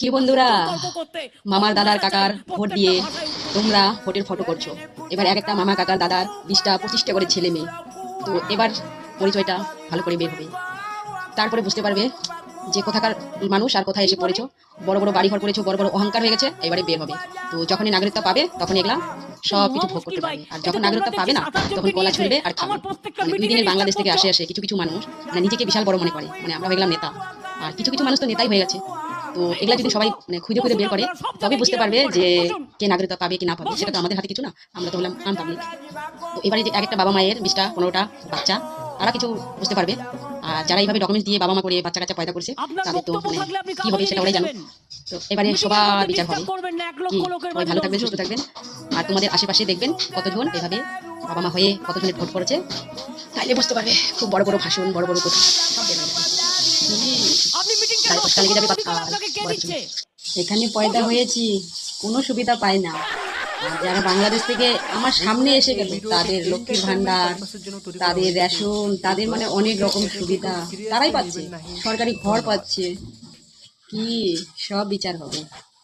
কি বন্ধুরা, মামার দাদার কাকার ভোট দিয়ে তোমরা ভোটের ফটো করছো। এবার এক একটা মামা কাকার দাদার 20টা 25টা করে ছেলে মেয়ে। তো এবার পরিচয়টা ভালো করে বের হবে, তারপরে বুঝতে পারবে যে কোথাকার মানুষ আর কোথায় এসে পড়েছো। বড় বড় বাড়ি ঘর করেছো, বড় বড় অহংকার হয়ে গেছে, এবারে বের হবে। তো যখনই নাগরিকতা পাবে তখন এগুলা সব কিছু ভোগ করতে পারবে, আর যখন নাগরিকতা পাবে না তখন কলা ছুড়বে আর খাবে। মানে 2 দিনের বাংলাদেশ থেকে আসে আসে কিছু কিছু মানুষ মানে নিজেকে বিশাল বড় মনে করে, মানে আমরা হয়ে গেলাম নেতা। আর কিছু কিছু মানুষ তো নেতাই হয়ে গেছে। তো এগুলা যদি সবাই মানে খুঁজে খুঁজে বের করে তবে বুঝতে পারবে যে কে নাগরিকতা পাবে কি না পাবে, সেটা তো আমাদের হাতে কিছু না, আমরা তো হলাম আম পাবলিক। তো এবারে যে এক একটা বাবা মায়ের 20টা 15টা বাচ্চা, তারা কিছু বুঝতে পারবে। আর যারা এইভাবে ডকুমেন্টস দিয়ে বাবা মা করে বাচ্চা কাচ্চা পয়দা করছে, তাদের তো মানে কি হবে সেটা ওরাই জানো। তো এবারে সবার বিচার হবে। কি সবাই ভালো থাকবেন, সুস্থ থাকবেন। আর তোমাদের আশেপাশে দেখবেন কতজন এভাবে বাবা মা হয়ে কতজনের ভোট করেছে, তাইলে বুঝতে পারবে। খুব বড় বড় ভাষণ, বড় বড় কথা সব বের হয়ে যাবে। সাড়ে 5টা লেগে যাবে কথা বলার জন্য। এখানে পয়দা হয়েছি, কোনো সুবিধা পাই না। আর যারা বাংলাদেশ থেকে আমার সামনে এসে গেল, তাদের লক্ষ্মীর ভান্ডার, তাদের রেশন, তাদের মানে অনেক রকম সুবিধা তারাই পাচ্ছে, সরকারি ঘর পাচ্ছে। কি সব বিচার হবে।